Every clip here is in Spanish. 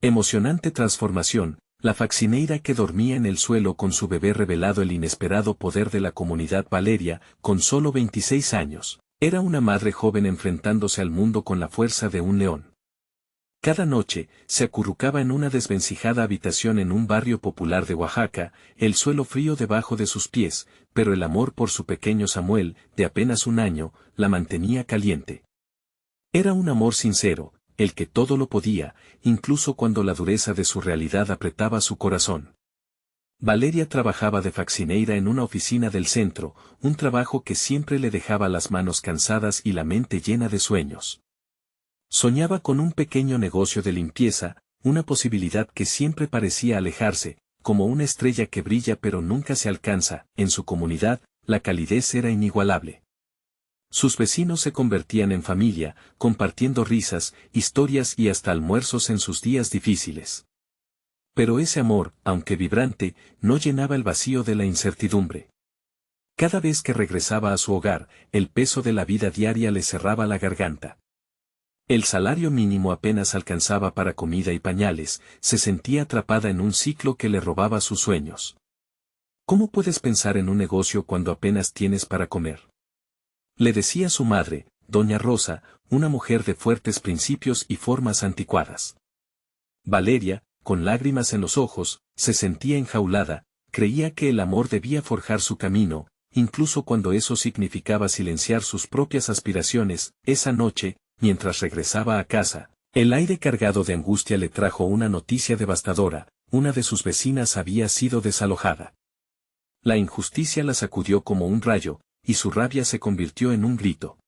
Emocionante transformación, la faccineira que dormía en el suelo con su bebé revelado el inesperado poder de la comunidad Valeria, con solo 26 años. Era una madre joven enfrentándose al mundo con la fuerza de un león. Cada noche, se acurrucaba en una desvencijada habitación en un barrio popular de Oaxaca, el suelo frío debajo de sus pies, pero el amor por su pequeño Samuel, de apenas 1 año, la mantenía caliente. Era un amor sincero, el que todo lo podía, incluso cuando la dureza de su realidad apretaba su corazón. Valeria trabajaba de faccineira en una oficina del centro, un trabajo que siempre le dejaba las manos cansadas y la mente llena de sueños. Soñaba con un pequeño negocio de limpieza, una posibilidad que siempre parecía alejarse, como una estrella que brilla pero nunca se alcanza. En su comunidad, la calidez era inigualable. Sus vecinos se convertían en familia, compartiendo risas, historias y hasta almuerzos en sus días difíciles. Pero ese amor, aunque vibrante, no llenaba el vacío de la incertidumbre. Cada vez que regresaba a su hogar, el peso de la vida diaria le cerraba la garganta. El salario mínimo apenas alcanzaba para comida y pañales, se sentía atrapada en un ciclo que le robaba sus sueños. ¿Cómo puedes pensar en un negocio cuando apenas tienes para comer? Le decía su madre, doña Rosa, una mujer de fuertes principios y formas anticuadas. Valeria, con lágrimas en los ojos, se sentía enjaulada, creía que el amor debía forjar su camino, incluso cuando eso significaba silenciar sus propias aspiraciones. Esa noche, mientras regresaba a casa, el aire cargado de angustia le trajo una noticia devastadora: una de sus vecinas había sido desalojada. La injusticia la sacudió como un rayo, y su rabia se convirtió en un grito.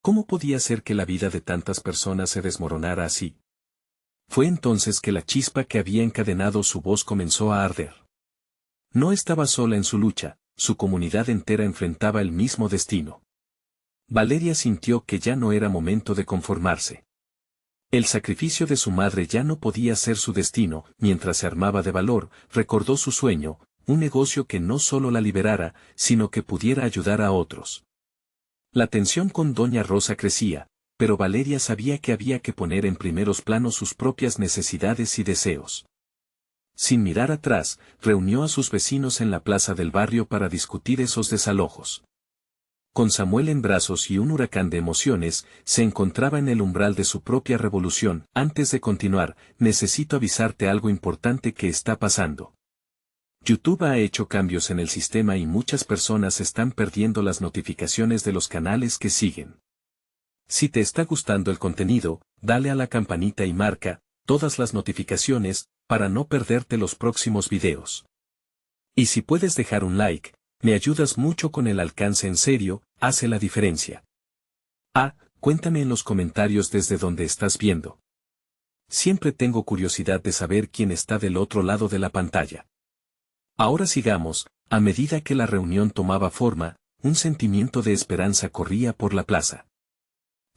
¿Cómo podía ser que la vida de tantas personas se desmoronara así? Fue entonces que la chispa que había encadenado su voz comenzó a arder. No estaba sola en su lucha, su comunidad entera enfrentaba el mismo destino. Valeria sintió que ya no era momento de conformarse. El sacrificio de su madre ya no podía ser su destino. Mientras se armaba de valor, recordó su sueño, un negocio que no solo la liberara, sino que pudiera ayudar a otros. La tensión con doña Rosa crecía, pero Valeria sabía que había que poner en primeros planos sus propias necesidades y deseos. Sin mirar atrás, reunió a sus vecinos en la plaza del barrio para discutir esos desalojos. Con Samuel en brazos y un huracán de emociones, se encontraba en el umbral de su propia revolución. Antes de continuar, necesito avisarte algo importante que está pasando. YouTube ha hecho cambios en el sistema y muchas personas están perdiendo las notificaciones de los canales que siguen. Si te está gustando el contenido, dale a la campanita y marca todas las notificaciones para no perderte los próximos videos. Y si puedes dejar un like, me ayudas mucho con el alcance. En serio, hace la diferencia. Cuéntame en los comentarios desde donde estás viendo. Siempre tengo curiosidad de saber quién está del otro lado de la pantalla. Ahora sigamos. A medida que la reunión tomaba forma, un sentimiento de esperanza corría por la plaza.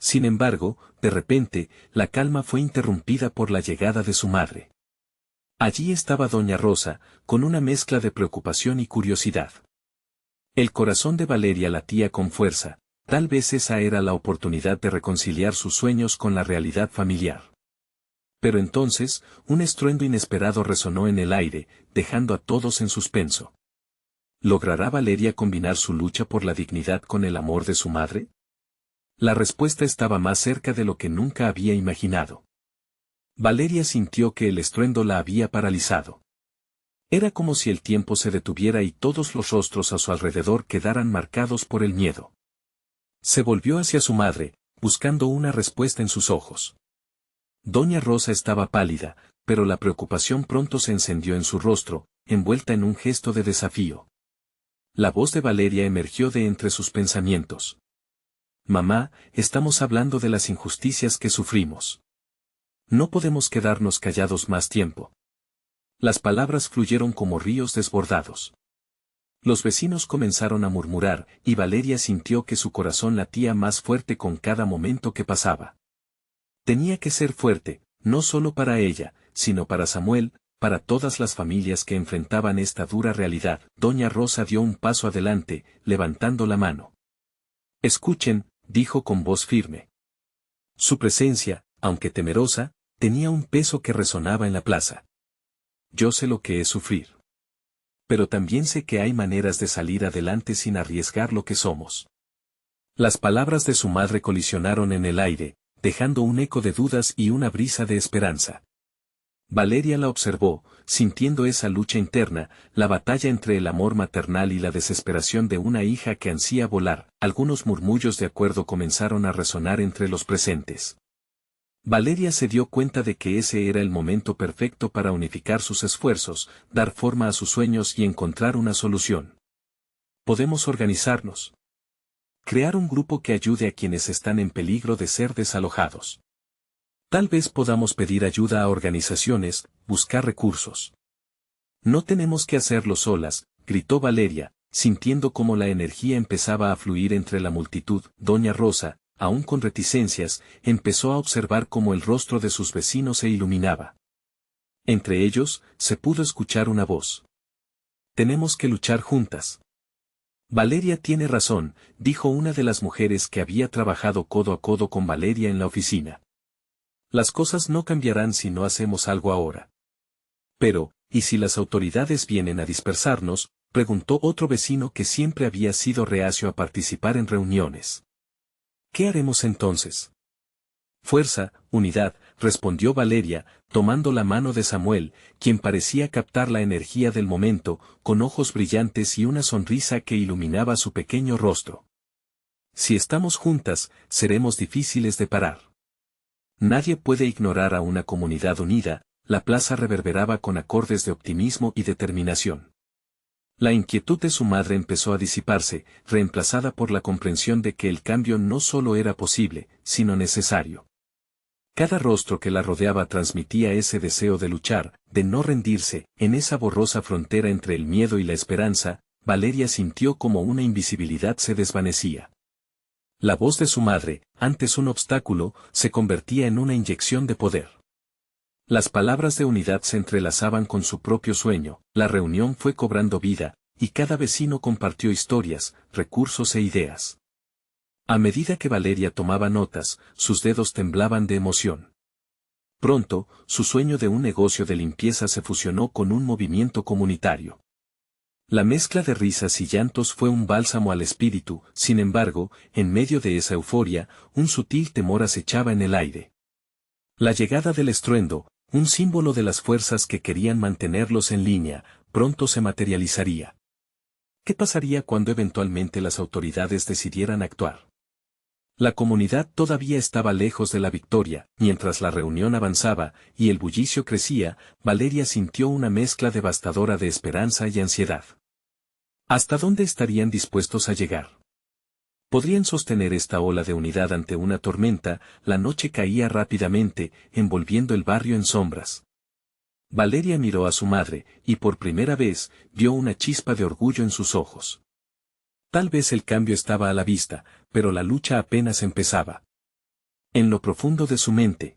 Sin embargo, de repente, la calma fue interrumpida por la llegada de su madre. Allí estaba doña Rosa, con una mezcla de preocupación y curiosidad. El corazón de Valeria latía con fuerza, tal vez esa era la oportunidad de reconciliar sus sueños con la realidad familiar. Pero entonces, un estruendo inesperado resonó en el aire, dejando a todos en suspenso. ¿Logrará Valeria combinar su lucha por la dignidad con el amor de su madre? La respuesta estaba más cerca de lo que nunca había imaginado. Valeria sintió que el estruendo la había paralizado. Era como si el tiempo se detuviera y todos los rostros a su alrededor quedaran marcados por el miedo. Se volvió hacia su madre, buscando una respuesta en sus ojos. Doña Rosa estaba pálida, pero la preocupación pronto se encendió en su rostro, envuelta en un gesto de desafío. La voz de Valeria emergió de entre sus pensamientos. Mamá, estamos hablando de las injusticias que sufrimos. No podemos quedarnos callados más tiempo. Las palabras fluyeron como ríos desbordados. Los vecinos comenzaron a murmurar, y Valeria sintió que su corazón latía más fuerte con cada momento que pasaba. Tenía que ser fuerte, no solo para ella, sino para Samuel, para todas las familias que enfrentaban esta dura realidad. Doña Rosa dio un paso adelante, levantando la mano. Escuchen, dijo con voz firme. Su presencia, aunque temerosa, tenía un peso que resonaba en la plaza. Yo sé lo que es sufrir. Pero también sé que hay maneras de salir adelante sin arriesgar lo que somos. Las palabras de su madre colisionaron en el aire, dejando un eco de dudas y una brisa de esperanza. Valeria la observó, sintiendo esa lucha interna, la batalla entre el amor maternal y la desesperación de una hija que ansía volar. Algunos murmullos de acuerdo comenzaron a resonar entre los presentes. Valeria se dio cuenta de que ese era el momento perfecto para unificar sus esfuerzos, dar forma a sus sueños y encontrar una solución. Podemos organizarnos. Crear un grupo que ayude a quienes están en peligro de ser desalojados. Tal vez podamos pedir ayuda a organizaciones, buscar recursos. No tenemos que hacerlo solas, gritó Valeria, sintiendo cómo la energía empezaba a fluir entre la multitud. Doña Rosa, aún con reticencias, empezó a observar cómo el rostro de sus vecinos se iluminaba. Entre ellos, se pudo escuchar una voz. Tenemos que luchar juntas. Valeria tiene razón, dijo una de las mujeres que había trabajado codo a codo con Valeria en la oficina. Las cosas no cambiarán si no hacemos algo ahora. Pero, ¿y si las autoridades vienen a dispersarnos?, preguntó otro vecino que siempre había sido reacio a participar en reuniones. ¿Qué haremos entonces? Fuerza, unidad, respondió Valeria, tomando la mano de Samuel, quien parecía captar la energía del momento, con ojos brillantes y una sonrisa que iluminaba su pequeño rostro. Si estamos juntas, seremos difíciles de parar. Nadie puede ignorar a una comunidad unida. La plaza reverberaba con acordes de optimismo y determinación. La inquietud de su madre empezó a disiparse, reemplazada por la comprensión de que el cambio no solo era posible, sino necesario. Cada rostro que la rodeaba transmitía ese deseo de luchar, de no rendirse. En esa borrosa frontera entre el miedo y la esperanza, Valeria sintió como una invisibilidad se desvanecía. La voz de su madre, antes un obstáculo, se convertía en una inyección de poder. Las palabras de unidad se entrelazaban con su propio sueño. La reunión fue cobrando vida, y cada vecino compartió historias, recursos e ideas. A medida que Valeria tomaba notas, sus dedos temblaban de emoción. Pronto, su sueño de un negocio de limpieza se fusionó con un movimiento comunitario. La mezcla de risas y llantos fue un bálsamo al espíritu. Sin embargo, en medio de esa euforia, un sutil temor acechaba en el aire. La llegada del estruendo, un símbolo de las fuerzas que querían mantenerlos en línea, pronto se materializaría. ¿Qué pasaría cuando eventualmente las autoridades decidieran actuar? La comunidad todavía estaba lejos de la victoria. Mientras la reunión avanzaba y el bullicio crecía, Valeria sintió una mezcla devastadora de esperanza y ansiedad. ¿Hasta dónde estarían dispuestos a llegar? ¿Podrían sostener esta ola de unidad ante una tormenta? La noche caía rápidamente, envolviendo el barrio en sombras. Valeria miró a su madre, y por primera vez, vio una chispa de orgullo en sus ojos. Tal vez el cambio estaba a la vista, pero la lucha apenas empezaba. En lo profundo de su mente,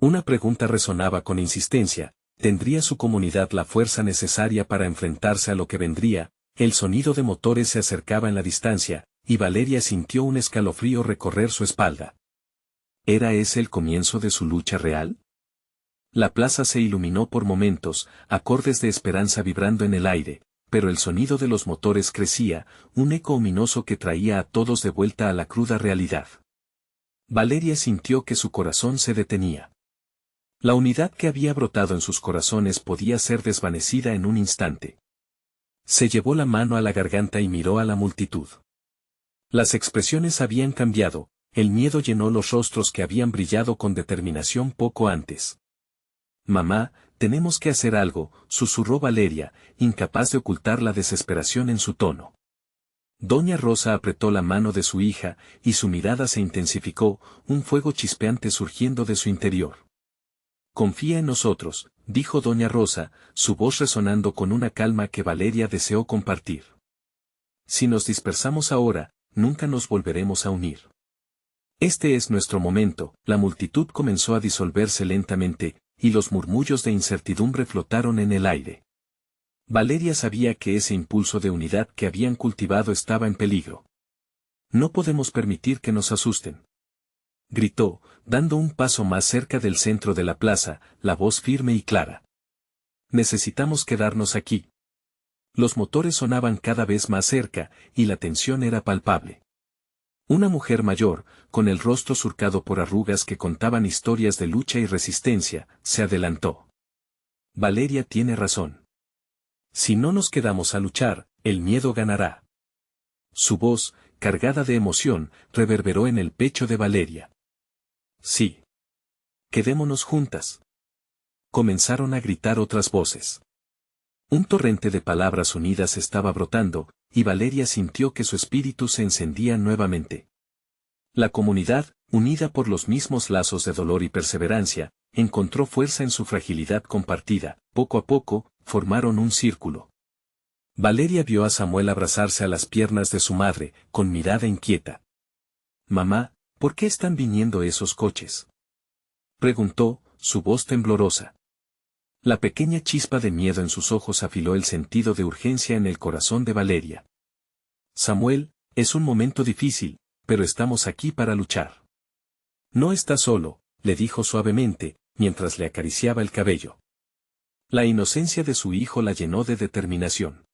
una pregunta resonaba con insistencia: ¿tendría su comunidad la fuerza necesaria para enfrentarse a lo que vendría? El sonido de motores se acercaba en la distancia, y Valeria sintió un escalofrío recorrer su espalda. ¿Era ese el comienzo de su lucha real? La plaza se iluminó por momentos, acordes de esperanza vibrando en el aire, pero el sonido de los motores crecía, un eco ominoso que traía a todos de vuelta a la cruda realidad. Valeria sintió que su corazón se detenía. La unidad que había brotado en sus corazones podía ser desvanecida en un instante. Se llevó la mano a la garganta y miró a la multitud. Las expresiones habían cambiado, el miedo llenó los rostros que habían brillado con determinación poco antes. «Mamá, tenemos que hacer algo», susurró Valeria, incapaz de ocultar la desesperación en su tono. Doña Rosa apretó la mano de su hija, y su mirada se intensificó, un fuego chispeante surgiendo de su interior. «Confía en nosotros», dijo Doña Rosa, su voz resonando con una calma que Valeria deseó compartir. «Si nos dispersamos ahora, nunca nos volveremos a unir. Este es nuestro momento». La multitud comenzó a disolverse lentamente, y los murmullos de incertidumbre flotaron en el aire. Valeria sabía que ese impulso de unidad que habían cultivado estaba en peligro. «No podemos permitir que nos asusten. Gritó, dando un paso más cerca del centro de la plaza, la voz firme y clara. Necesitamos quedarnos aquí. Los motores sonaban cada vez más cerca, y la tensión era palpable. Una mujer mayor, con el rostro surcado por arrugas que contaban historias de lucha y resistencia, se adelantó. Valeria tiene razón. Si no nos quedamos a luchar, el miedo ganará. Su voz, cargada de emoción, reverberó en el pecho de Valeria. Sí. Quedémonos juntas. Comenzaron a gritar otras voces. Un torrente de palabras unidas estaba brotando, y Valeria sintió que su espíritu se encendía nuevamente. La comunidad, unida por los mismos lazos de dolor y perseverancia, encontró fuerza en su fragilidad compartida. Poco a poco, formaron un círculo. Valeria vio a Samuel abrazarse a las piernas de su madre, con mirada inquieta. «Mamá, ¿por qué están viniendo esos coches?», preguntó, su voz temblorosa. La pequeña chispa de miedo en sus ojos afiló el sentido de urgencia en el corazón de Valeria. «Samuel, es un momento difícil, pero estamos aquí para luchar». «No estás solo», le dijo suavemente, mientras le acariciaba el cabello. La inocencia de su hijo la llenó de determinación.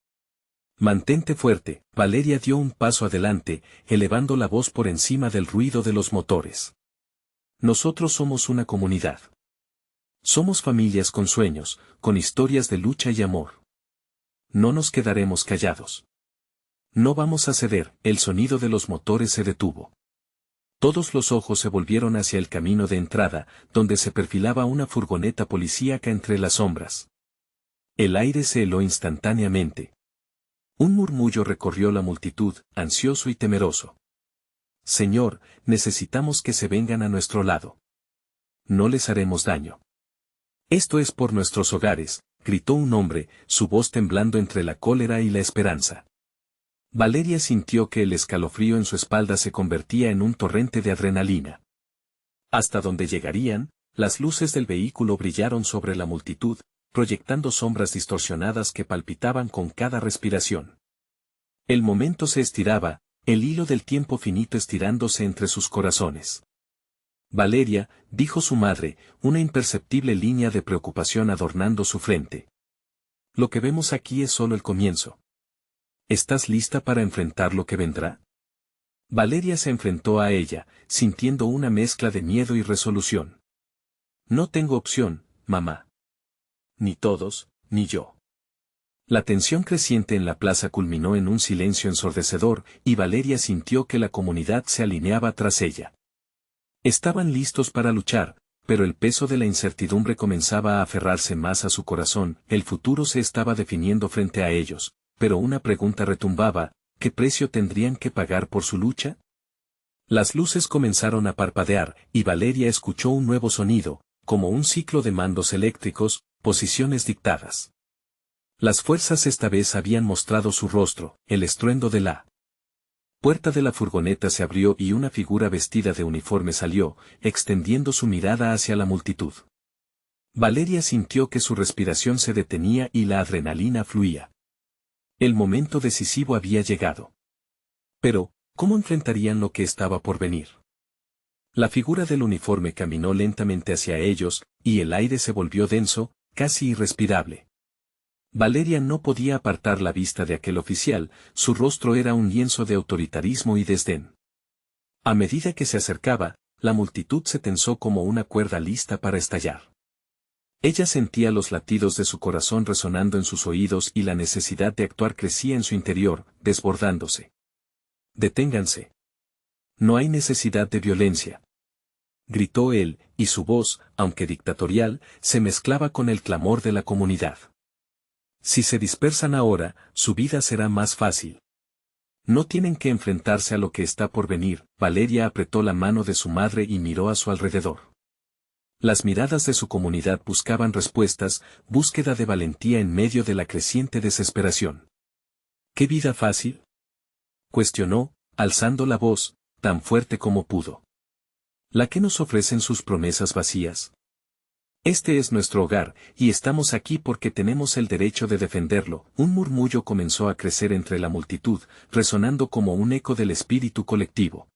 «Mantente fuerte», Valeria dio un paso adelante, elevando la voz por encima del ruido de los motores. «Nosotros somos una comunidad. Somos familias con sueños, con historias de lucha y amor. No nos quedaremos callados. No vamos a ceder». El sonido de los motores se detuvo. Todos los ojos se volvieron hacia el camino de entrada, donde se perfilaba una furgoneta policíaca entre las sombras. El aire se heló instantáneamente. Un murmullo recorrió la multitud, ansioso y temeroso. «Señor, necesitamos que se vengan a nuestro lado. No les haremos daño». «Esto es por nuestros hogares», gritó un hombre, su voz temblando entre la cólera y la esperanza. Valeria sintió que el escalofrío en su espalda se convertía en un torrente de adrenalina. Hasta donde llegarían, las luces del vehículo brillaron sobre la multitud, proyectando sombras distorsionadas que palpitaban con cada respiración. El momento se estiraba, el hilo del tiempo finito estirándose entre sus corazones. «Valeria», dijo su madre, una imperceptible línea de preocupación adornando su frente. «Lo que vemos aquí es solo el comienzo. ¿Estás lista para enfrentar lo que vendrá?». Valeria se enfrentó a ella, sintiendo una mezcla de miedo y resolución. «No tengo opción, mamá. Ni todos, ni yo». La tensión creciente en la plaza culminó en un silencio ensordecedor, y Valeria sintió que la comunidad se alineaba tras ella. Estaban listos para luchar, pero el peso de la incertidumbre comenzaba a aferrarse más a su corazón. El futuro se estaba definiendo frente a ellos, pero una pregunta retumbaba: ¿qué precio tendrían que pagar por su lucha? Las luces comenzaron a parpadear, y Valeria escuchó un nuevo sonido, como un ciclo de mandos eléctricos, posiciones dictadas. Las fuerzas esta vez habían mostrado su rostro. El estruendo de la puerta de la furgoneta se abrió y una figura vestida de uniforme salió, extendiendo su mirada hacia la multitud. Valeria sintió que su respiración se detenía y la adrenalina fluía. El momento decisivo había llegado. Pero, ¿cómo enfrentarían lo que estaba por venir? La figura del uniforme caminó lentamente hacia ellos, y el aire se volvió denso, casi irrespirable. Valeria no podía apartar la vista de aquel oficial, su rostro era un lienzo de autoritarismo y desdén. A medida que se acercaba, la multitud se tensó como una cuerda lista para estallar. Ella sentía los latidos de su corazón resonando en sus oídos y la necesidad de actuar crecía en su interior, desbordándose. «Deténganse. No hay necesidad de violencia», gritó él, y su voz, aunque dictatorial, se mezclaba con el clamor de la comunidad. «Si se dispersan ahora, su vida será más fácil. No tienen que enfrentarse a lo que está por venir». Valeria apretó la mano de su madre y miró a su alrededor. Las miradas de su comunidad buscaban respuestas, búsqueda de valentía en medio de la creciente desesperación. «¿Qué vida fácil?», cuestionó, alzando la voz, tan fuerte como pudo. «¿La que nos ofrecen sus promesas vacías? Este es nuestro hogar, y estamos aquí porque tenemos el derecho de defenderlo». Un murmullo comenzó a crecer entre la multitud, resonando como un eco del espíritu colectivo.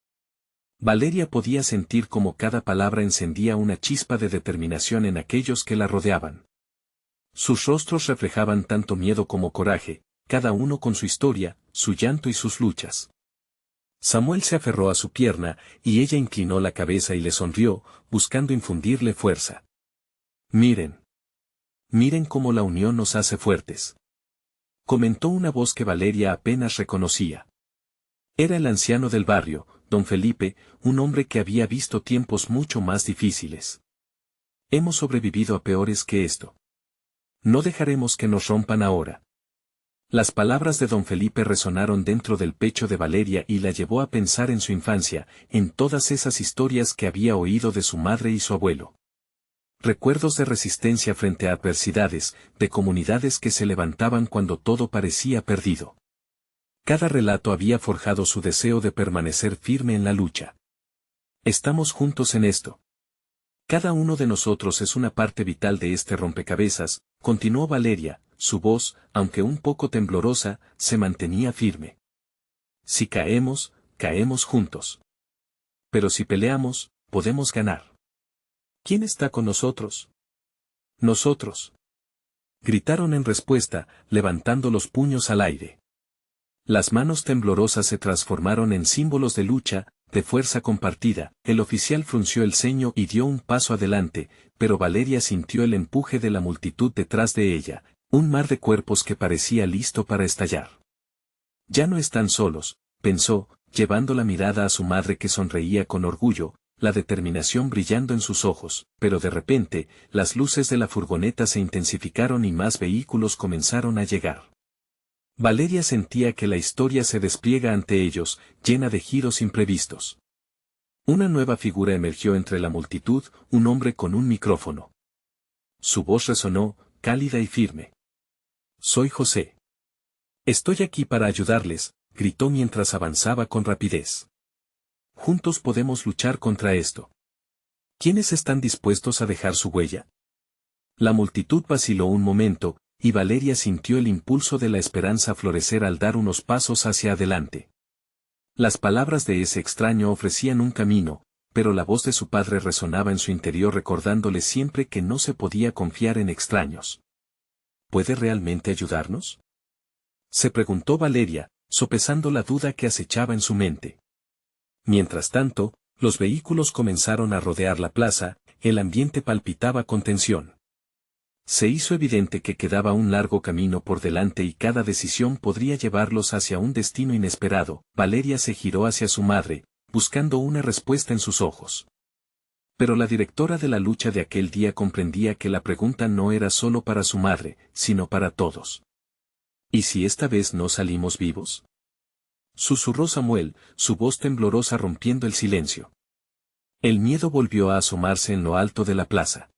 Valeria podía sentir cómo cada palabra encendía una chispa de determinación en aquellos que la rodeaban. Sus rostros reflejaban tanto miedo como coraje, cada uno con su historia, su llanto y sus luchas. Samuel se aferró a su pierna, y ella inclinó la cabeza y le sonrió, buscando infundirle fuerza. Miren. Miren cómo la unión nos hace fuertes. Comentó una voz que Valeria apenas reconocía. Era el anciano del barrio, don Felipe, un hombre que había visto tiempos mucho más difíciles. Hemos sobrevivido a peores que esto. No dejaremos que nos rompan ahora. Las palabras de don Felipe resonaron dentro del pecho de Valeria y la llevó a pensar en su infancia, en todas esas historias que había oído de su madre y su abuelo. Recuerdos de resistencia frente a adversidades, de comunidades que se levantaban cuando todo parecía perdido. Cada relato había forjado su deseo de permanecer firme en la lucha. Estamos juntos en esto. Cada uno de nosotros es una parte vital de este rompecabezas, continuó Valeria, su voz, aunque un poco temblorosa, se mantenía firme. Si caemos, caemos juntos. Pero si peleamos, podemos ganar. ¿Quién está con nosotros? Nosotros. Gritaron en respuesta, levantando los puños al aire. Las manos temblorosas se transformaron en símbolos de lucha, de fuerza compartida. El oficial frunció el ceño y dio un paso adelante, pero Valeria sintió el empuje de la multitud detrás de ella, un mar de cuerpos que parecía listo para estallar. Ya no están solos, pensó, llevando la mirada a su madre que sonreía con orgullo, la determinación brillando en sus ojos, pero de repente, las luces de la furgoneta se intensificaron y más vehículos comenzaron a llegar. Valeria sentía que la historia se despliega ante ellos, llena de giros imprevistos. Una nueva figura emergió entre la multitud, un hombre con un micrófono. Su voz resonó, cálida y firme. Soy José. Estoy aquí para ayudarles, gritó mientras avanzaba con rapidez. Juntos podemos luchar contra esto. ¿Quiénes están dispuestos a dejar su huella? La multitud vaciló un momento, y Valeria sintió el impulso de la esperanza florecer al dar unos pasos hacia adelante. Las palabras de ese extraño ofrecían un camino, pero la voz de su padre resonaba en su interior recordándole siempre que no se podía confiar en extraños. ¿Puede realmente ayudarnos? Se preguntó Valeria, sopesando la duda que acechaba en su mente. Mientras tanto, los vehículos comenzaron a rodear la plaza, el ambiente palpitaba con tensión. Se hizo evidente que quedaba un largo camino por delante y cada decisión podría llevarlos hacia un destino inesperado. Valeria se giró hacia su madre, buscando una respuesta en sus ojos. Pero la directora de la lucha de aquel día comprendía que la pregunta no era solo para su madre, sino para todos. ¿Y si esta vez no salimos vivos? Susurró Samuel, su voz temblorosa rompiendo el silencio. El miedo volvió a asomarse en lo alto de la plaza.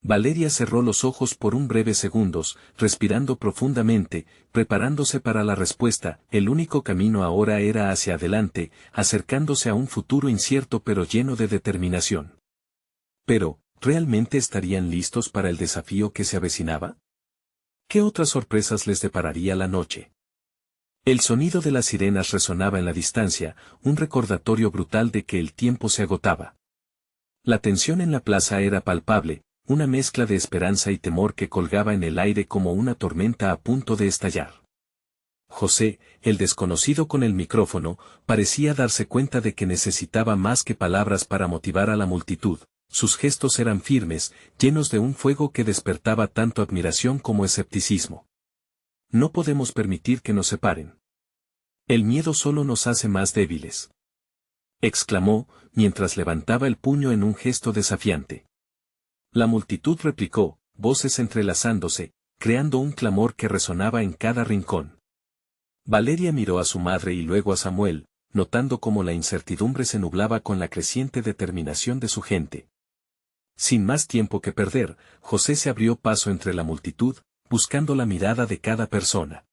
Valeria cerró los ojos por un breve segundos, respirando profundamente, preparándose para la respuesta. El único camino ahora era hacia adelante, acercándose a un futuro incierto pero lleno de determinación. Pero, ¿realmente estarían listos para el desafío que se avecinaba? ¿Qué otras sorpresas les depararía la noche? El sonido de las sirenas resonaba en la distancia, un recordatorio brutal de que el tiempo se agotaba. La tensión en la plaza era palpable, una mezcla de esperanza y temor que colgaba en el aire como una tormenta a punto de estallar. José, el desconocido con el micrófono, parecía darse cuenta de que necesitaba más que palabras para motivar a la multitud. Sus gestos eran firmes, llenos de un fuego que despertaba tanto admiración como escepticismo. No podemos permitir que nos separen. El miedo solo nos hace más débiles. Exclamó, mientras levantaba el puño en un gesto desafiante. La multitud replicó, voces entrelazándose, creando un clamor que resonaba en cada rincón. Valeria miró a su madre y luego a Samuel, notando cómo la incertidumbre se nublaba con la creciente determinación de su gente. Sin más tiempo que perder, José se abrió paso entre la multitud, buscando la mirada de cada persona.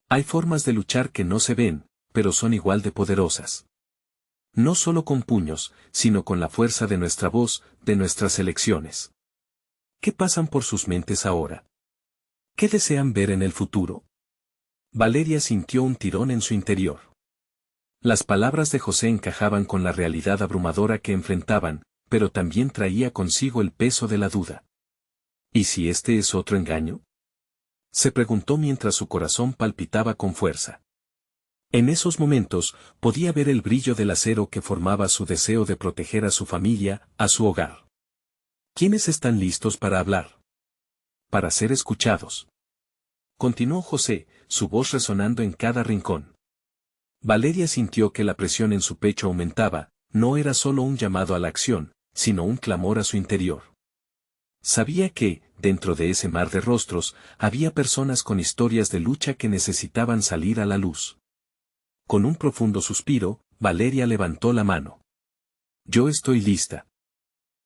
Hay formas de luchar que no se ven, pero son igual de poderosas. No solo con puños, sino con la fuerza de nuestra voz, de nuestras elecciones. ¿Qué pasan por sus mentes ahora? ¿Qué desean ver en el futuro? Valeria sintió un tirón en su interior. Las palabras de José encajaban con la realidad abrumadora que enfrentaban, pero también traía consigo el peso de la duda. ¿Y si este es otro engaño? Se preguntó mientras su corazón palpitaba con fuerza. En esos momentos, podía ver el brillo del acero que formaba su deseo de proteger a su familia, a su hogar. ¿Quiénes están listos para hablar? Para ser escuchados. Continuó José, su voz resonando en cada rincón. Valeria sintió que la presión en su pecho aumentaba, no era solo un llamado a la acción, sino un clamor a su interior. Sabía que, dentro de ese mar de rostros, había personas con historias de lucha que necesitaban salir a la luz. Con un profundo suspiro, Valeria levantó la mano. «Yo estoy lista»,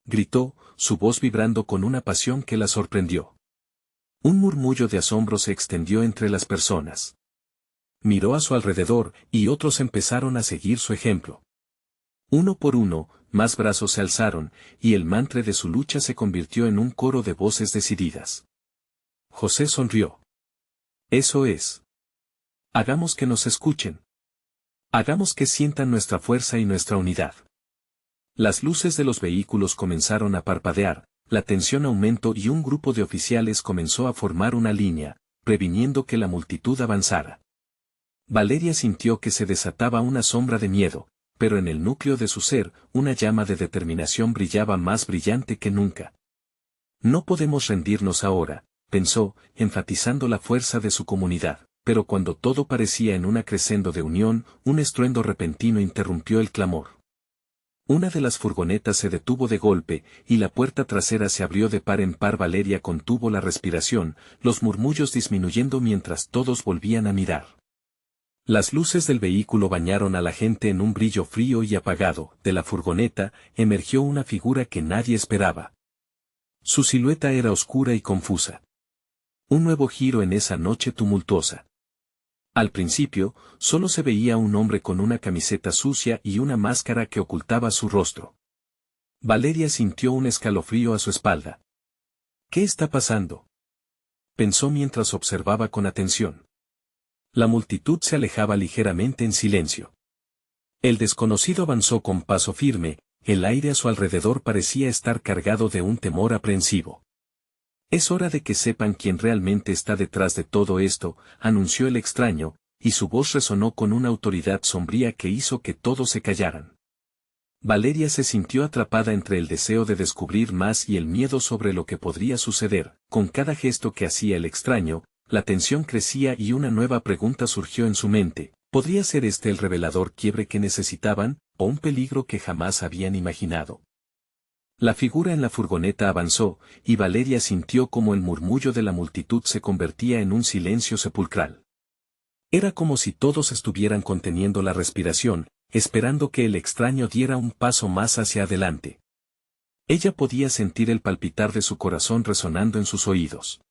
gritó, su voz vibrando con una pasión que la sorprendió. Un murmullo de asombro se extendió entre las personas. Miró a su alrededor, y otros empezaron a seguir su ejemplo. Uno por uno, más brazos se alzaron, y el mantra de su lucha se convirtió en un coro de voces decididas. José sonrió. «Eso es. Hagamos que nos escuchen. Hagamos que sientan nuestra fuerza y nuestra unidad». Las luces de los vehículos comenzaron a parpadear, la tensión aumentó y un grupo de oficiales comenzó a formar una línea, previniendo que la multitud avanzara. Valeria sintió que se desataba una sombra de miedo, pero en el núcleo de su ser, una llama de determinación brillaba más brillante que nunca. «No podemos rendirnos ahora», pensó, enfatizando la fuerza de su comunidad, pero cuando todo parecía en una crescendo de unión, un estruendo repentino interrumpió el clamor. Una de las furgonetas se detuvo de golpe, y la puerta trasera se abrió de par en par. Valeria contuvo la respiración, los murmullos disminuyendo mientras todos volvían a mirar. Las luces del vehículo bañaron a la gente en un brillo frío y apagado. De la furgoneta, emergió una figura que nadie esperaba. Su silueta era oscura y confusa. Un nuevo giro en esa noche tumultuosa. Al principio, solo se veía un hombre con una camiseta sucia y una máscara que ocultaba su rostro. Valeria sintió un escalofrío a su espalda. «¿Qué está pasando?», pensó mientras observaba con atención. La multitud se alejaba ligeramente en silencio. El desconocido avanzó con paso firme, el aire a su alrededor parecía estar cargado de un temor aprensivo. «Es hora de que sepan quién realmente está detrás de todo esto», anunció el extraño, y su voz resonó con una autoridad sombría que hizo que todos se callaran. Valeria se sintió atrapada entre el deseo de descubrir más y el miedo sobre lo que podría suceder. Con cada gesto que hacía el extraño, la tensión crecía y una nueva pregunta surgió en su mente: ¿podría ser este el revelador quiebre que necesitaban, o un peligro que jamás habían imaginado? La figura en la furgoneta avanzó, y Valeria sintió como el murmullo de la multitud se convertía en un silencio sepulcral. Era como si todos estuvieran conteniendo la respiración, esperando que el extraño diera un paso más hacia adelante. Ella podía sentir el palpitar de su corazón resonando en sus oídos.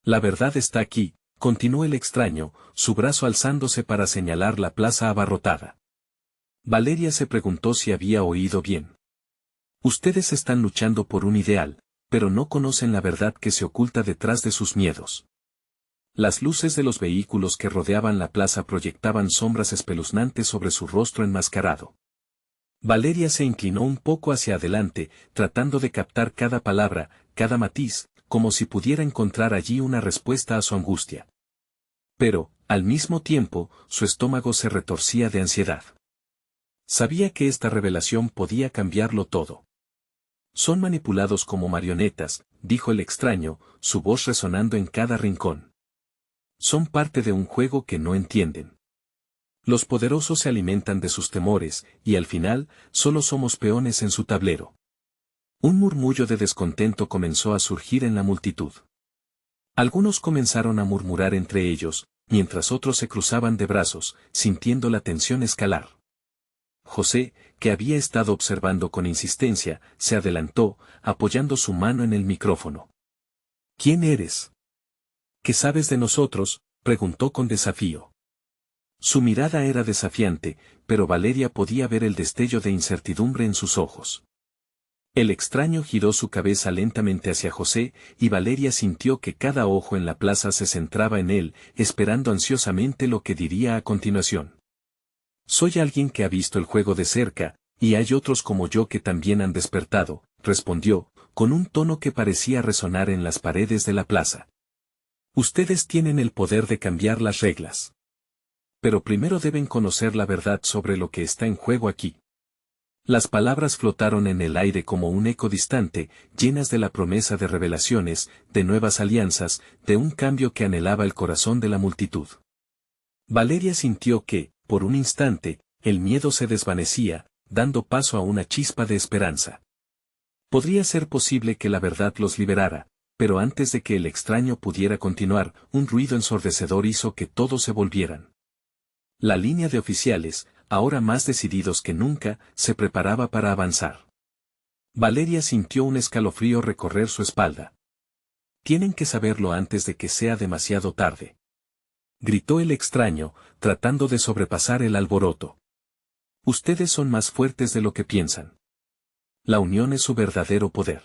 «La verdad está aquí», continuó el extraño, su brazo alzándose para señalar la plaza abarrotada. Valeria se preguntó si había oído bien. «Ustedes están luchando por un ideal, pero no conocen la verdad que se oculta detrás de sus miedos». Las luces de los vehículos que rodeaban la plaza proyectaban sombras espeluznantes sobre su rostro enmascarado. Valeria se inclinó un poco hacia adelante, tratando de captar cada palabra, cada matiz, como si pudiera encontrar allí una respuesta a su angustia. Pero, al mismo tiempo, su estómago se retorcía de ansiedad. Sabía que esta revelación podía cambiarlo todo. «Son manipulados como marionetas», dijo el extraño, su voz resonando en cada rincón. «Son parte de un juego que no entienden. Los poderosos se alimentan de sus temores, y al final, solo somos peones en su tablero». Un murmullo de descontento comenzó a surgir en la multitud. Algunos comenzaron a murmurar entre ellos, mientras otros se cruzaban de brazos, sintiendo la tensión escalar. José, que había estado observando con insistencia, se adelantó, apoyando su mano en el micrófono. «¿Quién eres? ¿Qué sabes de nosotros?», preguntó con desafío. Su mirada era desafiante, pero Valeria podía ver el destello de incertidumbre en sus ojos. El extraño giró su cabeza lentamente hacia José, y Valeria sintió que cada ojo en la plaza se centraba en él, esperando ansiosamente lo que diría a continuación. Soy alguien que ha visto el juego de cerca, y hay otros como yo que también han despertado, respondió, con un tono que parecía resonar en las paredes de la plaza. Ustedes tienen el poder de cambiar las reglas. Pero primero deben conocer la verdad sobre lo que está en juego aquí. Las palabras flotaron en el aire como un eco distante, llenas de la promesa de revelaciones, de nuevas alianzas, de un cambio que anhelaba el corazón de la multitud. Valeria sintió que, por un instante, el miedo se desvanecía, dando paso a una chispa de esperanza. Podría ser posible que la verdad los liberara, pero antes de que el extraño pudiera continuar, un ruido ensordecedor hizo que todos se volvieran. La línea de oficiales, ahora más decididos que nunca, se preparaba para avanzar. Valeria sintió un escalofrío recorrer su espalda. Tienen que saberlo antes de que sea demasiado tarde. Gritó el extraño, tratando de sobrepasar el alboroto. Ustedes son más fuertes de lo que piensan. La unión es su verdadero poder.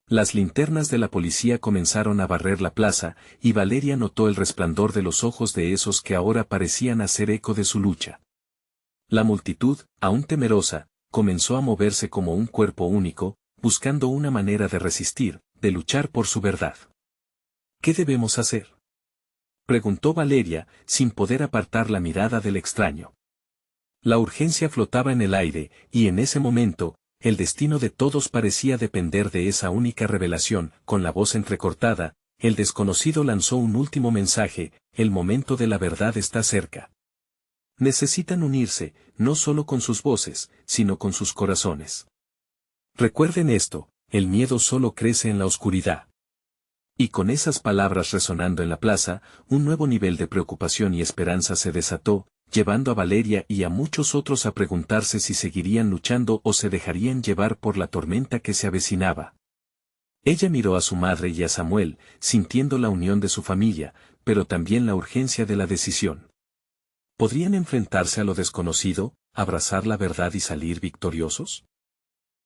Las linternas de la policía comenzaron a barrer la plaza, y Valeria notó el resplandor de los ojos de esos que ahora parecían hacer eco de su lucha. La multitud, aún temerosa, comenzó a moverse como un cuerpo único, buscando una manera de resistir, de luchar por su verdad. ¿Qué debemos hacer?, preguntó Valeria, sin poder apartar la mirada del extraño. La urgencia flotaba en el aire, y en ese momento, el destino de todos parecía depender de esa única revelación. Con la voz entrecortada, el desconocido lanzó un último mensaje: el momento de la verdad está cerca. Necesitan unirse, no solo con sus voces, sino con sus corazones. Recuerden esto: el miedo solo crece en la oscuridad. Y con esas palabras resonando en la plaza, un nuevo nivel de preocupación y esperanza se desató, llevando a Valeria y a muchos otros a preguntarse si seguirían luchando o se dejarían llevar por la tormenta que se avecinaba. Ella miró a su madre y a Samuel, sintiendo la unión de su familia, pero también la urgencia de la decisión. ¿Podrían enfrentarse a lo desconocido, abrazar la verdad y salir victoriosos?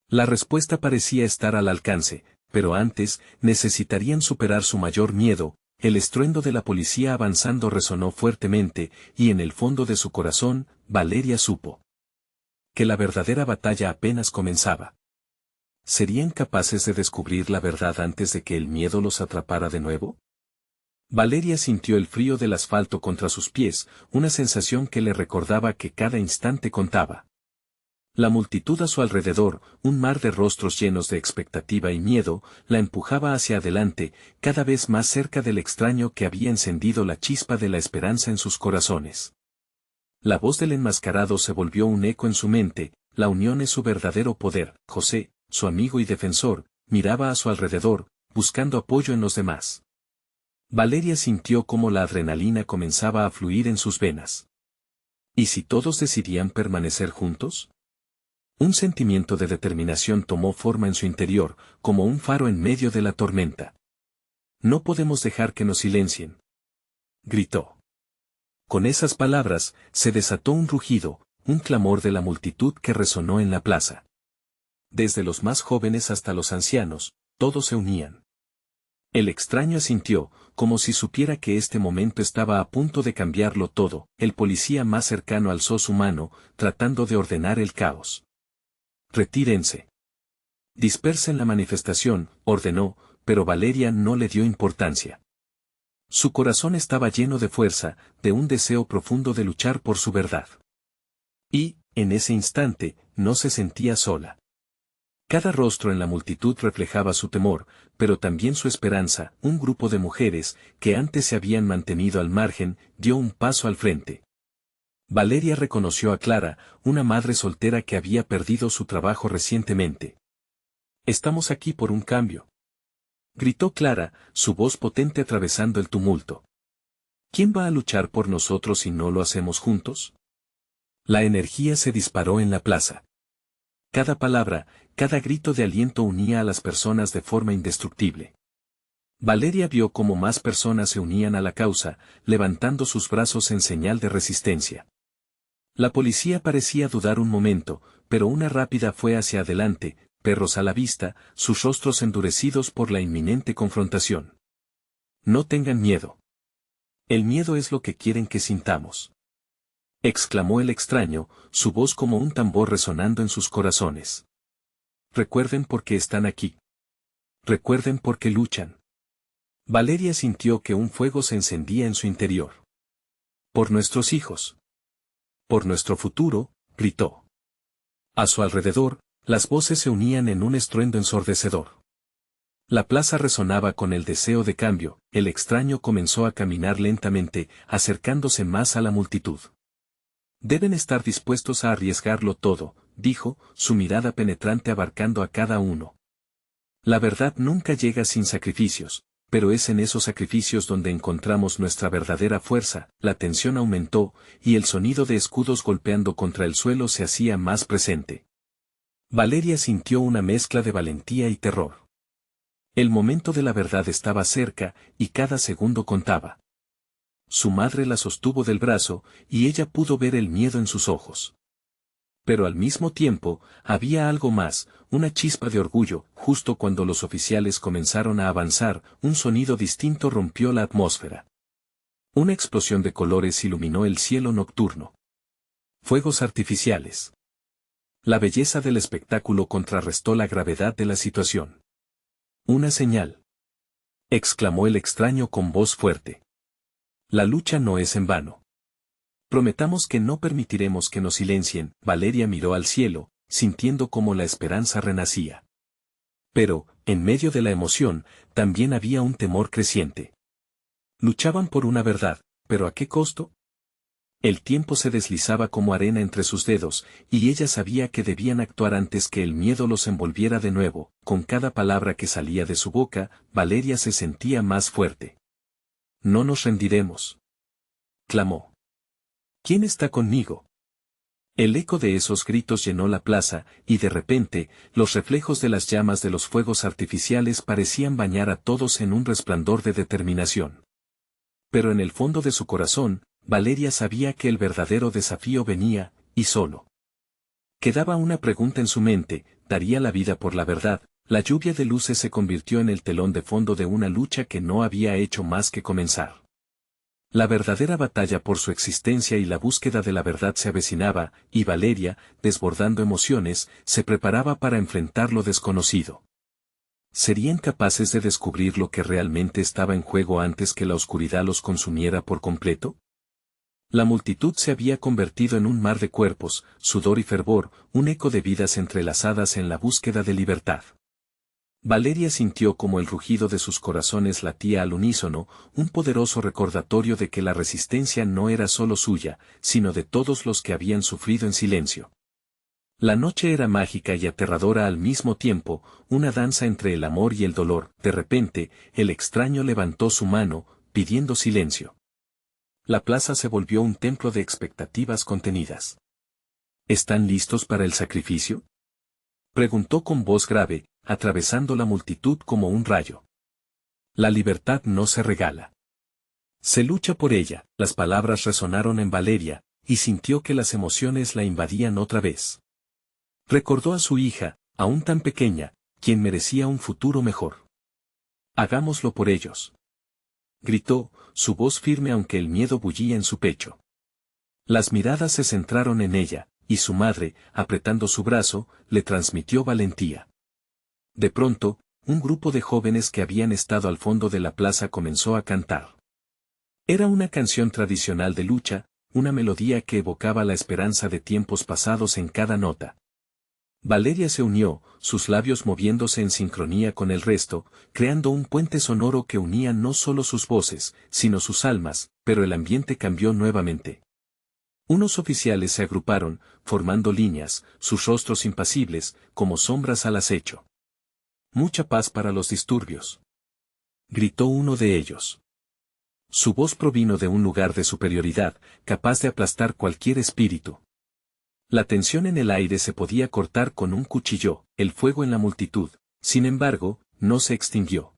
La respuesta parecía estar al alcance, pero antes, necesitarían superar su mayor miedo. El estruendo de la policía avanzando resonó fuertemente, y en el fondo de su corazón, Valeria supo que la verdadera batalla apenas comenzaba. ¿Serían capaces de descubrir la verdad antes de que el miedo los atrapara de nuevo? Valeria sintió el frío del asfalto contra sus pies, una sensación que le recordaba que cada instante contaba. La multitud a su alrededor, un mar de rostros llenos de expectativa y miedo, la empujaba hacia adelante, cada vez más cerca del extraño que había encendido la chispa de la esperanza en sus corazones. La voz del enmascarado se volvió un eco en su mente: la unión es su verdadero poder. José, su amigo y defensor, miraba a su alrededor, buscando apoyo en los demás. Valeria sintió cómo la adrenalina comenzaba a fluir en sus venas. ¿Y si todos decidían permanecer juntos? Un sentimiento de determinación tomó forma en su interior, como un faro en medio de la tormenta. No podemos dejar que nos silencien, gritó. Con esas palabras, se desató un rugido, un clamor de la multitud que resonó en la plaza. Desde los más jóvenes hasta los ancianos, todos se unían. El extraño asintió, como si supiera que este momento estaba a punto de cambiarlo todo. El policía más cercano alzó su mano, tratando de ordenar el caos. Retírense. Dispersen la manifestación, ordenó, pero Valeria no le dio importancia. Su corazón estaba lleno de fuerza, de un deseo profundo de luchar por su verdad. Y, en ese instante, no se sentía sola. Cada rostro en la multitud reflejaba su temor, pero también su esperanza. Un grupo de mujeres, que antes se habían mantenido al margen, dio un paso al frente. Valeria reconoció a Clara, una madre soltera que había perdido su trabajo recientemente. «Estamos aquí por un cambio», gritó Clara, su voz potente atravesando el tumulto. «¿Quién va a luchar por nosotros si no lo hacemos juntos?». La energía se disparó en la plaza. Cada palabra, cada grito de aliento unía a las personas de forma indestructible. Valeria vio cómo más personas se unían a la causa, levantando sus brazos en señal de resistencia. La policía parecía dudar un momento, pero una rápida fue hacia adelante, perros a la vista, sus rostros endurecidos por la inminente confrontación. «No tengan miedo. El miedo es lo que quieren que sintamos». exclamó el extraño, su voz como un tambor resonando en sus corazones. Recuerden por qué están aquí. Recuerden por qué luchan. Valeria sintió que un fuego se encendía en su interior. Por nuestros hijos. Por nuestro futuro, gritó. A su alrededor, las voces se unían en un estruendo ensordecedor. La plaza resonaba con el deseo de cambio, el extraño comenzó a caminar lentamente, acercándose más a la multitud. Deben estar dispuestos a arriesgarlo todo, dijo, su mirada penetrante abarcando a cada uno. La verdad nunca llega sin sacrificios, pero es en esos sacrificios donde encontramos nuestra verdadera fuerza. La tensión aumentó, y el sonido de escudos golpeando contra el suelo se hacía más presente. Valeria sintió una mezcla de valentía y terror. El momento de la verdad estaba cerca, y cada segundo contaba. Su madre la sostuvo del brazo, y ella pudo ver el miedo en sus ojos. Pero al mismo tiempo, había algo más, una chispa de orgullo. Justo cuando los oficiales comenzaron a avanzar, un sonido distinto rompió la atmósfera. Una explosión de colores iluminó el cielo nocturno. Fuegos artificiales. La belleza del espectáculo contrarrestó la gravedad de la situación. Una señal. Exclamó el extraño con voz fuerte. La lucha no es en vano. Prometamos que no permitiremos que nos silencien. Valeria miró al cielo, sintiendo cómo la esperanza renacía. Pero, en medio de la emoción, también había un temor creciente. Luchaban por una verdad, pero ¿a qué costo? El tiempo se deslizaba como arena entre sus dedos, y ella sabía que debían actuar antes que el miedo los envolviera de nuevo. Con cada palabra que salía de su boca, Valeria se sentía más fuerte. No nos rendiremos. Clamó. ¿Quién está conmigo? El eco de esos gritos llenó la plaza, y de repente, los reflejos de las llamas de los fuegos artificiales parecían bañar a todos en un resplandor de determinación. Pero en el fondo de su corazón, Valeria sabía que el verdadero desafío venía, y solo. Quedaba una pregunta en su mente, ¿daría la vida por la verdad? La lluvia de luces se convirtió en el telón de fondo de una lucha que no había hecho más que comenzar. La verdadera batalla por su existencia y la búsqueda de la verdad se avecinaba, y Valeria, desbordando emociones, se preparaba para enfrentar lo desconocido. ¿Serían capaces de descubrir lo que realmente estaba en juego antes que la oscuridad los consumiera por completo? La multitud se había convertido en un mar de cuerpos, sudor y fervor, un eco de vidas entrelazadas en la búsqueda de libertad. Valeria sintió como el rugido de sus corazones latía al unísono, un poderoso recordatorio de que la resistencia no era solo suya, sino de todos los que habían sufrido en silencio. La noche era mágica y aterradora al mismo tiempo, una danza entre el amor y el dolor. De repente, el extraño levantó su mano, pidiendo silencio. La plaza se volvió un templo de expectativas contenidas. ¿Están listos para el sacrificio? Preguntó con voz grave, atravesando la multitud como un rayo. La libertad no se regala. Se lucha por ella. Las palabras resonaron en Valeria, y sintió que las emociones la invadían otra vez. Recordó a su hija, aún tan pequeña, quien merecía un futuro mejor. Hagámoslo por ellos. Gritó, su voz firme aunque el miedo bullía en su pecho. Las miradas se centraron en ella, y su madre, apretando su brazo, le transmitió valentía. De pronto, un grupo de jóvenes que habían estado al fondo de la plaza comenzó a cantar. Era una canción tradicional de lucha, una melodía que evocaba la esperanza de tiempos pasados en cada nota. Valeria se unió, sus labios moviéndose en sincronía con el resto, creando un puente sonoro que unía no solo sus voces, sino sus almas, pero el ambiente cambió nuevamente. Unos oficiales se agruparon, formando líneas, sus rostros impasibles, como sombras al acecho. Mucha paz para los disturbios. Gritó uno de ellos. Su voz provino de un lugar de superioridad, capaz de aplastar cualquier espíritu. La tensión en el aire se podía cortar con un cuchillo, el fuego en la multitud, sin embargo, no se extinguió.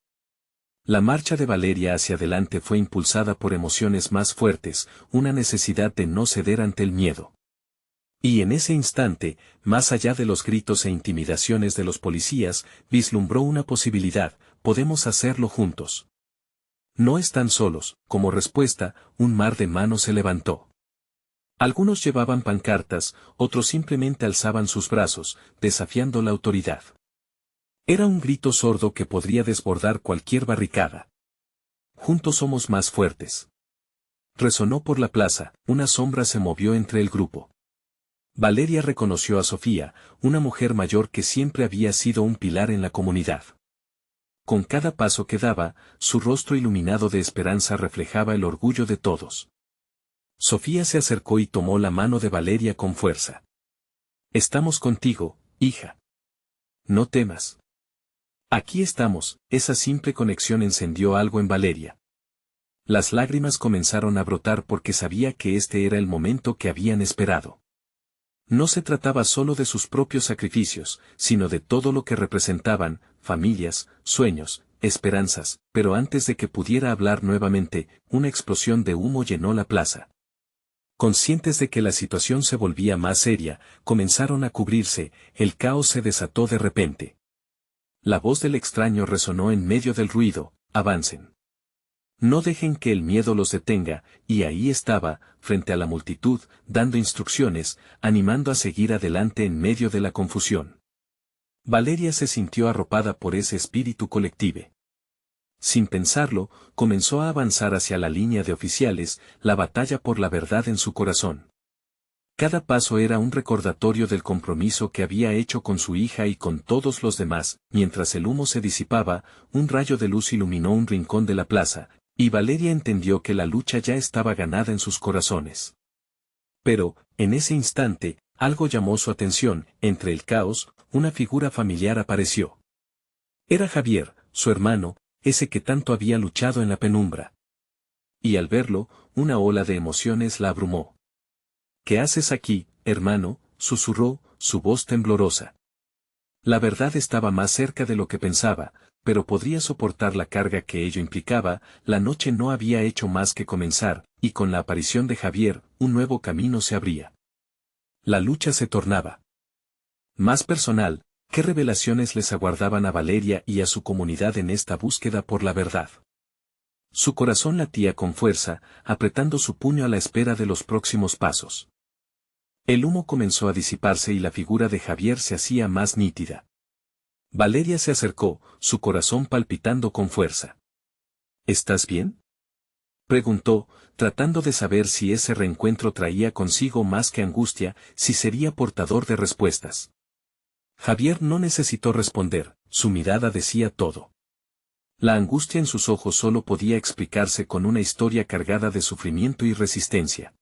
La marcha de Valeria hacia adelante fue impulsada por emociones más fuertes, una necesidad de no ceder ante el miedo. Y en ese instante, más allá de los gritos e intimidaciones de los policías, vislumbró una posibilidad: podemos hacerlo juntos. No están solos. Como respuesta, un mar de manos se levantó. Algunos llevaban pancartas, otros simplemente alzaban sus brazos, desafiando la autoridad. Era un grito sordo que podría desbordar cualquier barricada. Juntos somos más fuertes. Resonó por la plaza, una sombra se movió entre el grupo. Valeria reconoció a Sofía, una mujer mayor que siempre había sido un pilar en la comunidad. Con cada paso que daba, su rostro iluminado de esperanza reflejaba el orgullo de todos. Sofía se acercó y tomó la mano de Valeria con fuerza. Estamos contigo, hija. No temas. Aquí estamos, esa simple conexión encendió algo en Valeria. Las lágrimas comenzaron a brotar porque sabía que este era el momento que habían esperado. No se trataba solo de sus propios sacrificios, sino de todo lo que representaban, familias, sueños, esperanzas, pero antes de que pudiera hablar nuevamente, una explosión de humo llenó la plaza. Conscientes de que la situación se volvía más seria, comenzaron a cubrirse, el caos se desató de repente. La voz del extraño resonó en medio del ruido, avancen. No dejen que el miedo los detenga, y ahí estaba, frente a la multitud, dando instrucciones, animando a seguir adelante en medio de la confusión. Valeria se sintió arropada por ese espíritu colectivo. Sin pensarlo, comenzó a avanzar hacia la línea de oficiales, la batalla por la verdad en su corazón. Cada paso era un recordatorio del compromiso que había hecho con su hija y con todos los demás. Mientras el humo se disipaba, un rayo de luz iluminó un rincón de la plaza, y Valeria entendió que la lucha ya estaba ganada en sus corazones. Pero, en ese instante, algo llamó su atención. Entre el caos, una figura familiar apareció. Era Javier, su hermano, ese que tanto había luchado en la penumbra. Y al verlo, una ola de emociones la abrumó. ¿Qué haces aquí, hermano?, susurró, su voz temblorosa. La verdad estaba más cerca de lo que pensaba, pero podría soportar la carga que ello implicaba. La noche no había hecho más que comenzar, y con la aparición de Javier, un nuevo camino se abría. La lucha se tornaba más personal. ¿Qué revelaciones les aguardaban a Valeria y a su comunidad en esta búsqueda por la verdad? Su corazón latía con fuerza, apretando su puño a la espera de los próximos pasos. El humo comenzó a disiparse y la figura de Javier se hacía más nítida. Valeria se acercó, su corazón palpitando con fuerza. ¿Estás bien?, preguntó, tratando de saber si ese reencuentro traía consigo más que angustia, si sería portador de respuestas. Javier no necesitó responder, su mirada decía todo. La angustia en sus ojos solo podía explicarse con una historia cargada de sufrimiento y resistencia.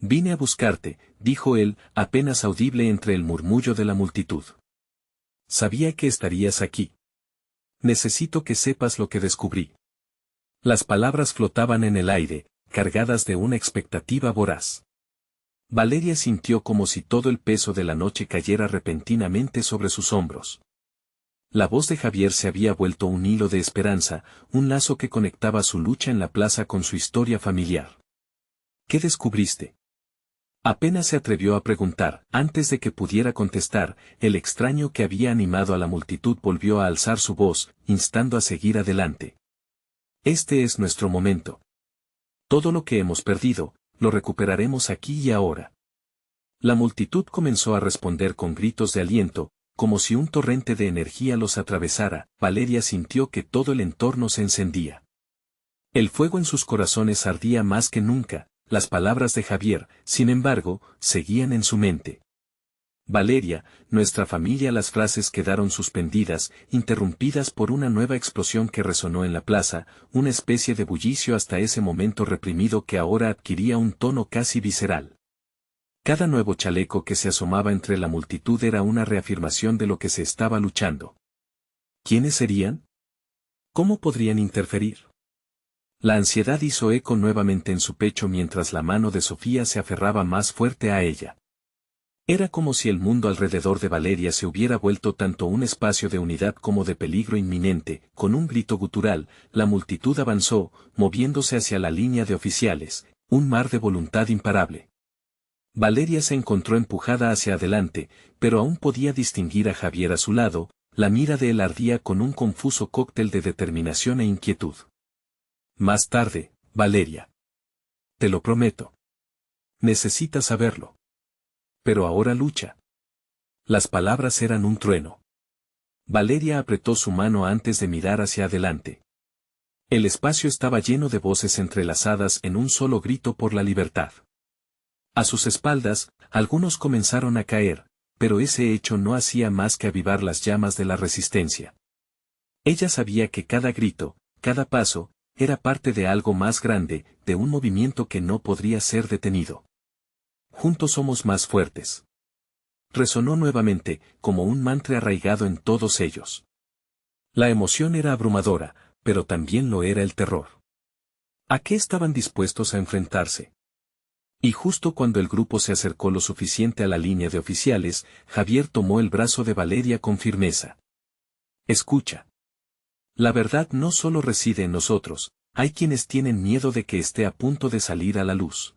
Vine a buscarte, dijo él, apenas audible entre el murmullo de la multitud. Sabía que estarías aquí. Necesito que sepas lo que descubrí. Las palabras flotaban en el aire, cargadas de una expectativa voraz. Valeria sintió como si todo el peso de la noche cayera repentinamente sobre sus hombros. La voz de Javier se había vuelto un hilo de esperanza, un lazo que conectaba su lucha en la plaza con su historia familiar. ¿Qué descubriste?, apenas se atrevió a preguntar. Antes de que pudiera contestar, el extraño que había animado a la multitud volvió a alzar su voz, instando a seguir adelante. Este es nuestro momento. Todo lo que hemos perdido, lo recuperaremos aquí y ahora. La multitud comenzó a responder con gritos de aliento, como si un torrente de energía los atravesara. Valeria sintió que todo el entorno se encendía. El fuego en sus corazones ardía más que nunca. Las palabras de Javier, sin embargo, seguían en su mente. Valeria, nuestra familia. Las frases quedaron suspendidas, interrumpidas por una nueva explosión que resonó en la plaza, una especie de bullicio hasta ese momento reprimido que ahora adquiría un tono casi visceral. Cada nuevo chaleco que se asomaba entre la multitud era una reafirmación de lo que se estaba luchando. ¿Quiénes serían? ¿Cómo podrían interferir? La ansiedad hizo eco nuevamente en su pecho mientras la mano de Sofía se aferraba más fuerte a ella. Era como si el mundo alrededor de Valeria se hubiera vuelto tanto un espacio de unidad como de peligro inminente. Con un grito gutural, la multitud avanzó, moviéndose hacia la línea de oficiales, un mar de voluntad imparable. Valeria se encontró empujada hacia adelante, pero aún podía distinguir a Javier a su lado. La mira de él ardía con un confuso cóctel de determinación e inquietud. Más tarde, Valeria. Te lo prometo. Necesitas saberlo. Pero ahora lucha. Las palabras eran un trueno. Valeria apretó su mano antes de mirar hacia adelante. El espacio estaba lleno de voces entrelazadas en un solo grito por la libertad. A sus espaldas, algunos comenzaron a caer, pero ese hecho no hacía más que avivar las llamas de la resistencia. Ella sabía que cada grito, cada paso, era parte de algo más grande, de un movimiento que no podría ser detenido. Juntos somos más fuertes. Resonó nuevamente, como un mantra arraigado en todos ellos. La emoción era abrumadora, pero también lo era el terror. ¿A qué estaban dispuestos a enfrentarse? Y justo cuando el grupo se acercó lo suficiente a la línea de oficiales, Javier tomó el brazo de Valeria con firmeza. Escucha. La verdad no solo reside en nosotros, hay quienes tienen miedo de que esté a punto de salir a la luz.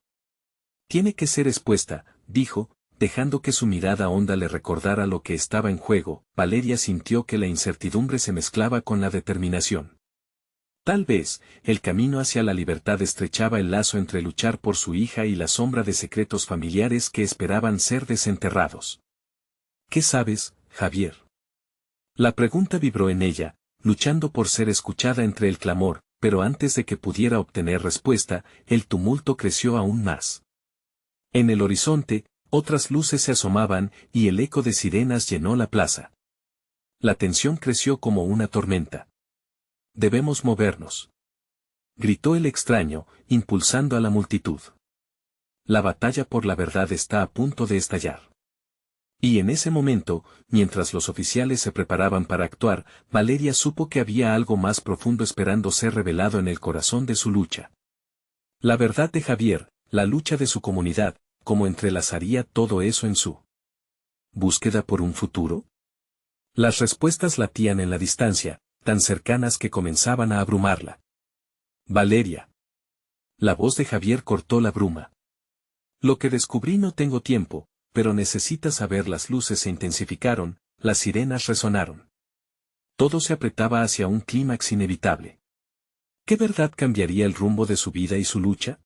Tiene que ser expuesta, dijo, dejando que su mirada honda le recordara lo que estaba en juego. Valeria sintió que la incertidumbre se mezclaba con la determinación. Tal vez, el camino hacia la libertad estrechaba el lazo entre luchar por su hija y la sombra de secretos familiares que esperaban ser desenterrados. ¿Qué sabes, Javier? La pregunta vibró en ella, luchando por ser escuchada entre el clamor, pero antes de que pudiera obtener respuesta, el tumulto creció aún más. En el horizonte, otras luces se asomaban y el eco de sirenas llenó la plaza. La tensión creció como una tormenta. Debemos movernos. Gritó el extraño, impulsando a la multitud. La batalla por la verdad está a punto de estallar. Y en ese momento, mientras los oficiales se preparaban para actuar, Valeria supo que había algo más profundo esperando ser revelado en el corazón de su lucha. La verdad de Javier, la lucha de su comunidad, ¿cómo entrelazaría todo eso en su búsqueda por un futuro? Las respuestas latían en la distancia, tan cercanas que comenzaban a abrumarla. Valeria. La voz de Javier cortó la bruma. Lo que descubrí no tengo tiempo, pero necesitas saber. Las luces se intensificaron, las sirenas resonaron. Todo se apretaba hacia un clímax inevitable. ¿Qué verdad cambiaría el rumbo de su vida y su lucha?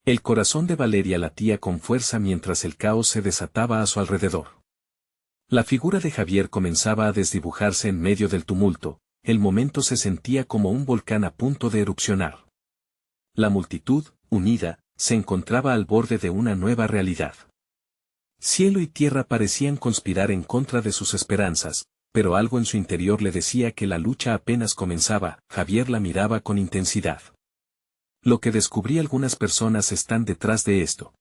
El corazón de Valeria latía con fuerza mientras el caos se desataba a su alrededor. La figura de Javier comenzaba a desdibujarse en medio del tumulto, el momento se sentía como un volcán a punto de erupcionar. La multitud, unida, se encontraba al borde de una nueva realidad. Cielo y tierra parecían conspirar en contra de sus esperanzas, pero algo en su interior le decía que la lucha apenas comenzaba. Javier la miraba con intensidad. Lo que descubrí: algunas personas están detrás de esto.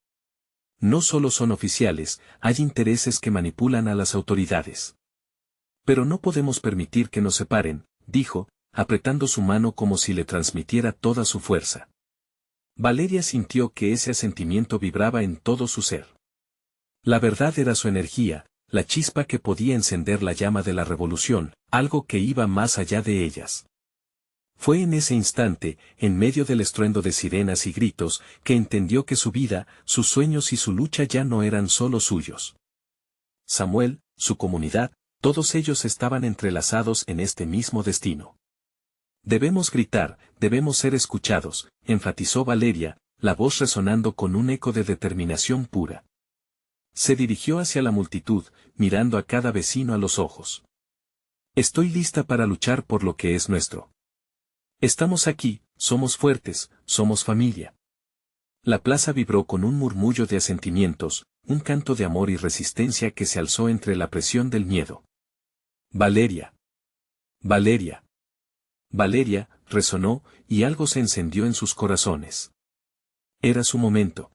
No solo son oficiales, hay intereses que manipulan a las autoridades. Pero no podemos permitir que nos separen, dijo, apretando su mano como si le transmitiera toda su fuerza. Valeria sintió que ese sentimiento vibraba en todo su ser. La verdad era su energía, la chispa que podía encender la llama de la revolución, algo que iba más allá de ellas. Fue en ese instante, en medio del estruendo de sirenas y gritos, que entendió que su vida, sus sueños y su lucha ya no eran solo suyos. Samuel, su comunidad, todos ellos estaban entrelazados en este mismo destino. Debemos gritar, debemos ser escuchados, enfatizó Valeria, la voz resonando con un eco de determinación pura. Se dirigió hacia la multitud, mirando a cada vecino a los ojos. Estoy lista para luchar por lo que es nuestro. Estamos aquí, somos fuertes, somos familia. La plaza vibró con un murmullo de asentimientos, un canto de amor y resistencia que se alzó entre la presión del miedo. Valeria. Valeria. Valeria, resonó, y algo se encendió en sus corazones. Era su momento.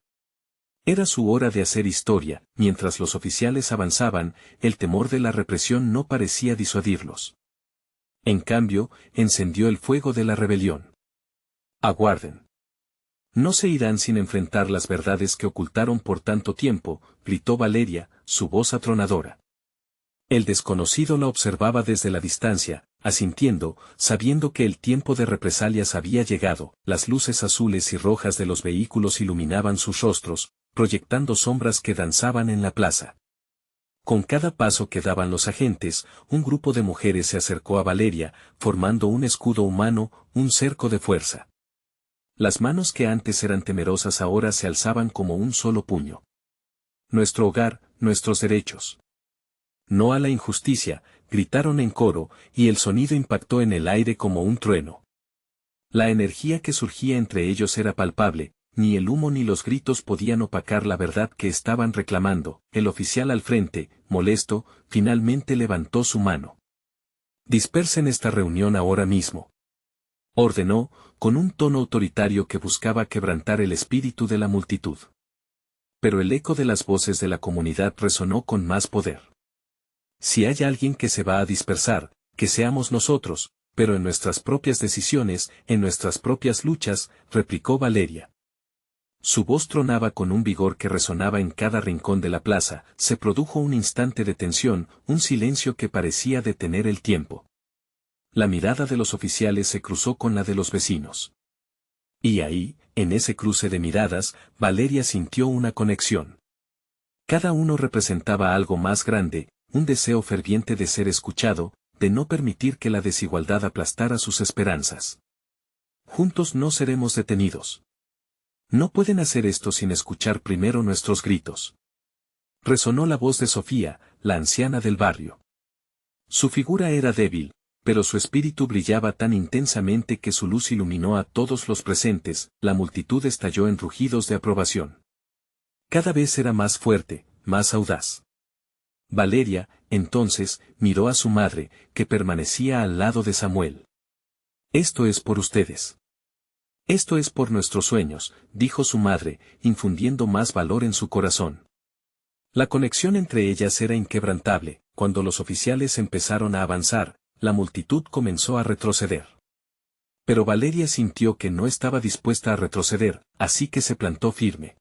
Era su hora de hacer historia. Mientras los oficiales avanzaban, el temor de la represión no parecía disuadirlos. En cambio, encendió el fuego de la rebelión. Aguarden. No se irán sin enfrentar las verdades que ocultaron por tanto tiempo, gritó Valeria, su voz atronadora. El desconocido la observaba desde la distancia, asintiendo, sabiendo que el tiempo de represalias había llegado. Las luces azules y rojas de los vehículos iluminaban sus rostros, proyectando sombras que danzaban en la plaza. Con cada paso que daban los agentes, un grupo de mujeres se acercó a Valeria, formando un escudo humano, un cerco de fuerza. Las manos que antes eran temerosas ahora se alzaban como un solo puño. Nuestro hogar, nuestros derechos. No a la injusticia, gritaron en coro, y el sonido impactó en el aire como un trueno. La energía que surgía entre ellos era palpable, ni el humo ni los gritos podían opacar la verdad que estaban reclamando. El oficial al frente, molesto, finalmente levantó su mano. Dispersen esta reunión ahora mismo. Ordenó, con un tono autoritario que buscaba quebrantar el espíritu de la multitud. Pero el eco de las voces de la comunidad resonó con más poder. Si hay alguien que se va a dispersar, que seamos nosotros, pero en nuestras propias decisiones, en nuestras propias luchas, replicó Valeria. Su voz tronaba con un vigor que resonaba en cada rincón de la plaza. Se produjo un instante de tensión, un silencio que parecía detener el tiempo. La mirada de los oficiales se cruzó con la de los vecinos. Y ahí, en ese cruce de miradas, Valeria sintió una conexión. Cada uno representaba algo más grande, un deseo ferviente de ser escuchado, de no permitir que la desigualdad aplastara sus esperanzas. Juntos no seremos detenidos. No pueden hacer esto sin escuchar primero nuestros gritos. Resonó la voz de Sofía, la anciana del barrio. Su figura era débil, pero su espíritu brillaba tan intensamente que su luz iluminó a todos los presentes. La multitud estalló en rugidos de aprobación. Cada vez era más fuerte, más audaz. Valeria, entonces, miró a su madre, que permanecía al lado de Samuel. Esto es por ustedes. Esto es por nuestros sueños, dijo su madre, infundiendo más valor en su corazón. La conexión entre ellas era inquebrantable. Cuando los oficiales empezaron a avanzar, la multitud comenzó a retroceder. Pero Valeria sintió que no estaba dispuesta a retroceder, así que se plantó firme.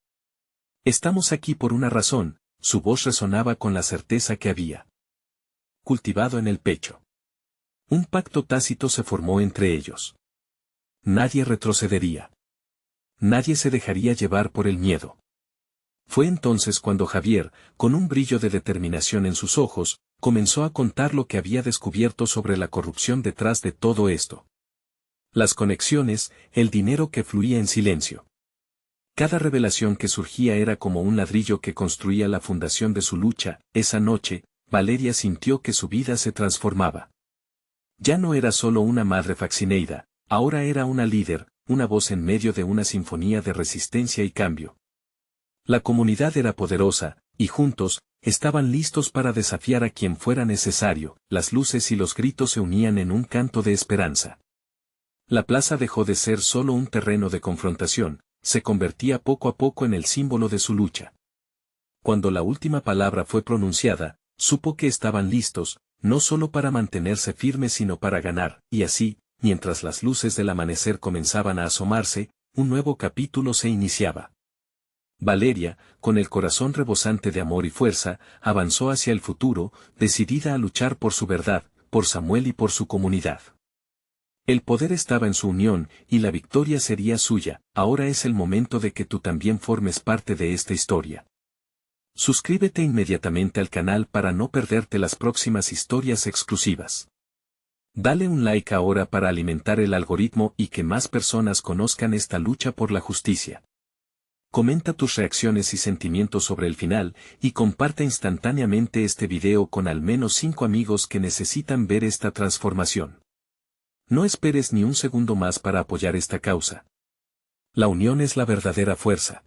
Estamos aquí por una razón, su voz resonaba con la certeza que había cultivado en el pecho. Un pacto tácito se formó entre ellos. Nadie retrocedería. Nadie se dejaría llevar por el miedo. Fue entonces cuando Javier, con un brillo de determinación en sus ojos, comenzó a contar lo que había descubierto sobre la corrupción detrás de todo esto. Las conexiones, el dinero que fluía en silencio. Cada revelación que surgía era como un ladrillo que construía la fundación de su lucha. Esa noche, Valeria sintió que su vida se transformaba. Ya no era solo una madre Faxineida, ahora era una líder, una voz en medio de una sinfonía de resistencia y cambio. La comunidad era poderosa, y juntos, estaban listos para desafiar a quien fuera necesario. Las luces y los gritos se unían en un canto de esperanza. La plaza dejó de ser solo un terreno de confrontación, se convertía poco a poco en el símbolo de su lucha. Cuando la última palabra fue pronunciada, supo que estaban listos, no solo para mantenerse firmes sino para ganar, y así, mientras las luces del amanecer comenzaban a asomarse, un nuevo capítulo se iniciaba. Valeria, con el corazón rebosante de amor y fuerza, avanzó hacia el futuro, decidida a luchar por su verdad, por Samuel y por su comunidad. El poder estaba en su unión, y la victoria sería suya. Ahora es el momento de que tú también formes parte de esta historia. Suscríbete inmediatamente al canal para no perderte las próximas historias exclusivas. Dale un like ahora para alimentar el algoritmo y que más personas conozcan esta lucha por la justicia. Comenta tus reacciones y sentimientos sobre el final, y comparte instantáneamente este video con al menos 5 amigos que necesitan ver esta transformación. No esperes ni un segundo más para apoyar esta causa. La unión es la verdadera fuerza.